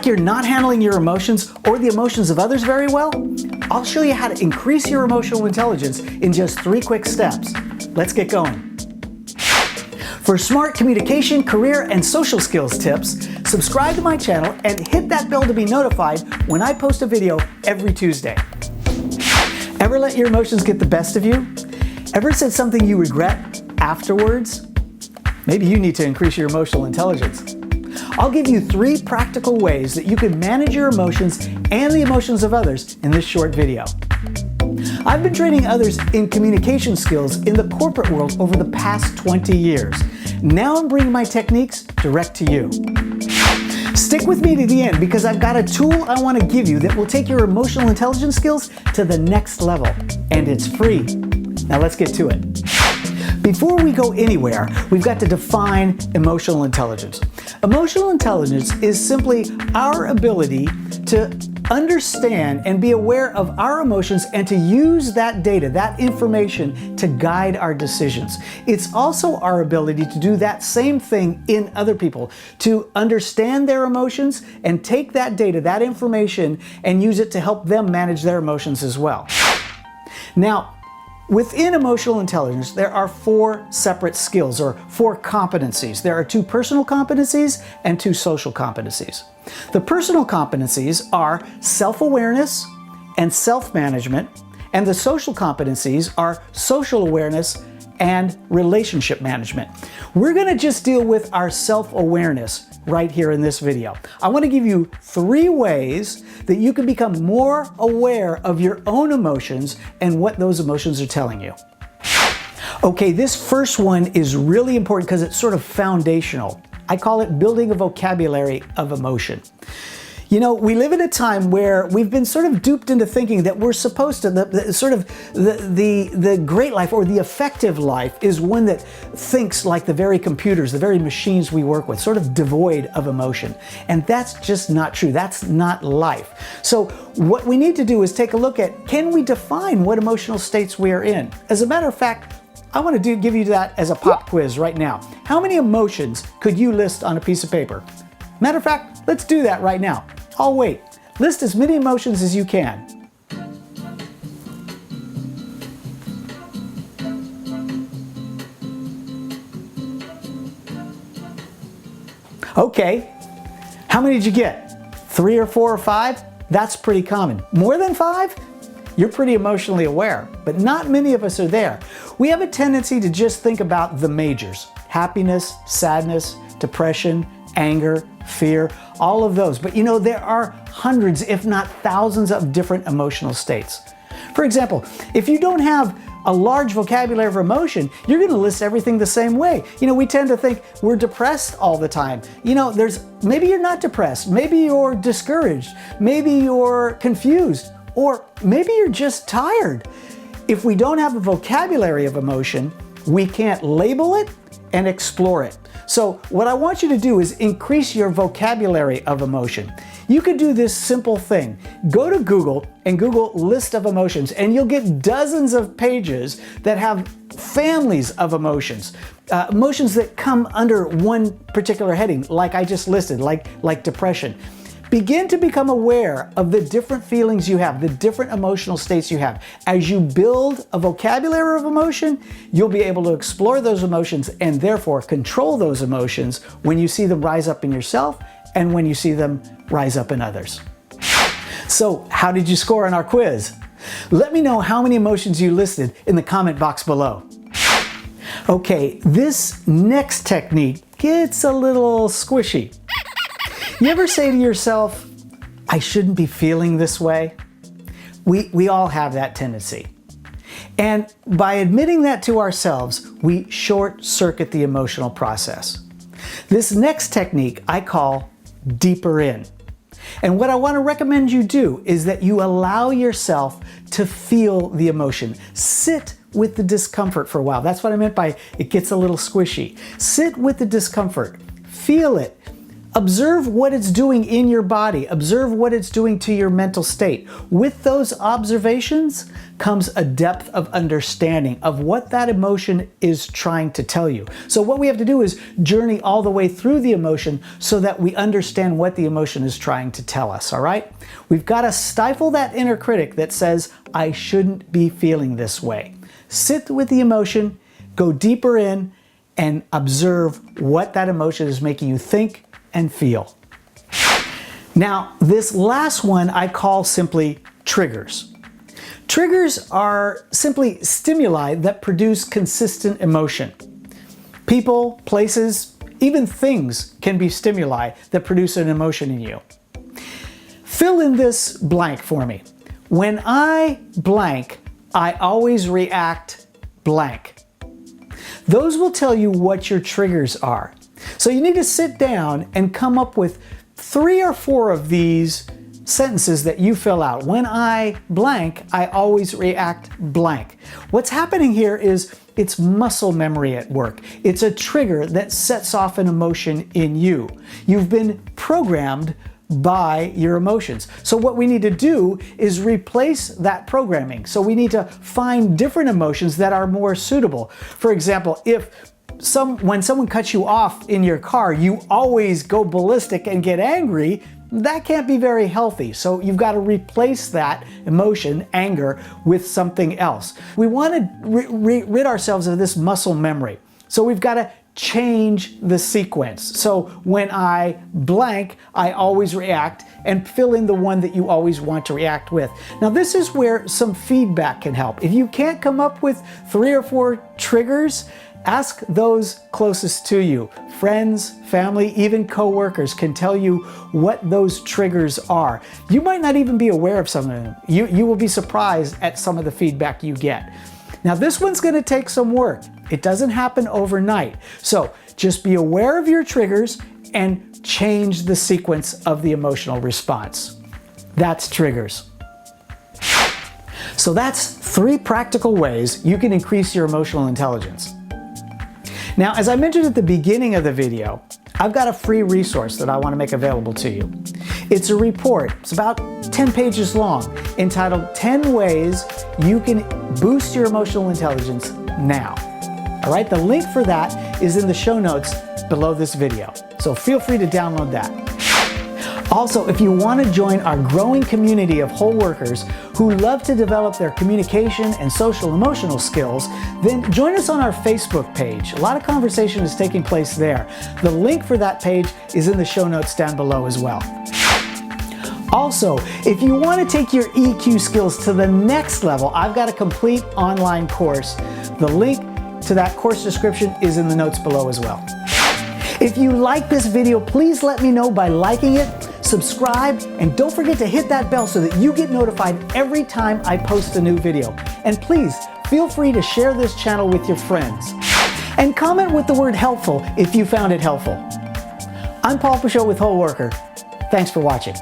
like you're not handling your emotions or the emotions of others very well? I'll show you how to increase your emotional intelligence in just 3 quick steps. Let's get going. For smart communication, career, and social skills tips, subscribe to my channel and hit that bell to be notified when I post a video every Tuesday. Ever let your emotions get the best of you? Ever said something you regret afterwards? Maybe you need to increase your emotional intelligence. I'll give you 3 practical ways that you can manage your emotions and the emotions of others in this short video. I've been training others in communication skills in the corporate world over the past 20 years. Now I'm bringing my techniques direct to you. Stick with me to the end because I've got a tool I want to give you that will take your emotional intelligence skills to the next level, and it's free. Now let's get to it. Before we go anywhere, we've got to define emotional intelligence. Emotional intelligence is simply our ability to understand and be aware of our emotions and to use that data, that information, to guide our decisions. It's also our ability to do that same thing in other people, to understand their emotions and take that data, that information, and use it to help them manage their emotions as well. Now, within emotional intelligence, there are 4 separate skills or 4 competencies. There are 2 personal competencies and 2 social competencies. The personal competencies are self-awareness and self-management, and the social competencies are social awareness and relationship management. We're going to just deal with our self-awareness right here in this video. I want to give you 3 ways that you can become more aware of your own emotions and what those emotions are telling you. Okay, this first one is really important because it's sort of foundational. I call it building a vocabulary of emotion. You know, we live in a time where we've been sort of duped into thinking that we're supposed to, the great life or the effective life is one that thinks like the very computers, the very machines we work with, sort of devoid of emotion. And that's just not true. That's not life. So what we need to do is take a look at, can we define what emotional states we are in? As a matter of fact, I want to give you that as a pop quiz right now. How many emotions could you list on a piece of paper? Matter of fact, let's do that right now. I'll wait. List as many emotions as you can. Okay. How many did you get? 3 or 4 or 5? That's pretty common. More than 5? You're pretty emotionally aware, but not many of us are there. We have a tendency to just think about the majors: happiness, sadness, depression, anger, fear, all of those. But you know, there are hundreds, if not thousands, of different emotional states. For example, if you don't have a large vocabulary of emotion, you're going to list everything the same way. You know, we tend to think we're depressed all the time. You know, maybe you're not depressed, maybe you're discouraged, maybe you're confused, or maybe you're just tired. If we don't have a vocabulary of emotion, we can't label it and explore it. So what I want you to do is increase your vocabulary of emotion. You could do this simple thing. Go to Google and Google list of emotions, and you'll get dozens of pages that have families of emotions. Emotions that come under one particular heading, like I just listed, like depression. Begin to become aware of the different feelings you have, the different emotional states you have. As you build a vocabulary of emotion, you'll be able to explore those emotions and therefore control those emotions when you see them rise up in yourself and when you see them rise up in others. So, how did you score on our quiz? Let me know how many emotions you listed in the comment box below. Okay, this next technique gets a little squishy. You ever say to yourself, I shouldn't be feeling this way? We all have that tendency. And by admitting that to ourselves, we short-circuit the emotional process. This next technique I call deeper in. And what I want to recommend you do is that you allow yourself to feel the emotion. Sit with the discomfort for a while. That's what I meant by it gets a little squishy. Sit with the discomfort. Feel it. Observe what it's doing in your body. Observe what it's doing to your mental state. With those observations comes a depth of understanding of what that emotion is trying to tell you. So what we have to do is journey all the way through the emotion so that we understand what the emotion is trying to tell us, all right? We've got to stifle that inner critic that says, I shouldn't be feeling this way. Sit with the emotion, go deeper in, and observe what that emotion is making you think and feel. Now, this last one I call simply triggers. Triggers are simply stimuli that produce consistent emotion. People, places, even things can be stimuli that produce an emotion in you. Fill in this blank for me. When I blank, I always react blank. Those will tell you what your triggers are. So you need to sit down and come up with 3 or 4 of these sentences that you fill out. When I blank, I always react blank. What's happening here is it's muscle memory at work. It's a trigger that sets off an emotion in you. You've been programmed by your emotions. So what we need to do is replace that programming. So we need to find different emotions that are more suitable. For example, when someone cuts you off in your car, you always go ballistic and get angry. That can't be very healthy. So you've got to replace that emotion, anger, with something else. We want to rid ourselves of this muscle memory. So we've got to change the sequence. So when I blank, I always react, and fill in the one that you always want to react with. Now this is where some feedback can help. If you can't come up with 3 or 4 triggers, ask those closest to you. Friends, family, even co-workers can tell you what those triggers are. You might not even be aware of some of them. You will be surprised at some of the feedback you get. Now this one's going to take some work. It doesn't happen overnight. So just be aware of your triggers and change the sequence of the emotional response. That's triggers. So that's 3 practical ways you can increase your emotional intelligence. Now, as I mentioned at the beginning of the video, I've got a free resource that I want to make available to you. It's a report. It's about 10 pages long, entitled 10 Ways You Can Boost Your Emotional Intelligence Now. All right, the link for that is in the show notes below this video. So feel free to download that. Also, if you want to join our growing community of whole workers who love to develop their communication and social emotional skills, then join us on our Facebook page. A lot of conversation is taking place there. The link for that page is in the show notes down below as well. Also, if you want to take your EQ skills to the next level, I've got a complete online course. The link to that course description is in the notes below as well. If you like this video, please let me know by liking it, subscribe, and don't forget to hit that bell so that you get notified every time I post a new video. And please, feel free to share this channel with your friends. And comment with the word helpful if you found it helpful. I'm Paul Pichot with Whole Worker. Thanks for watching.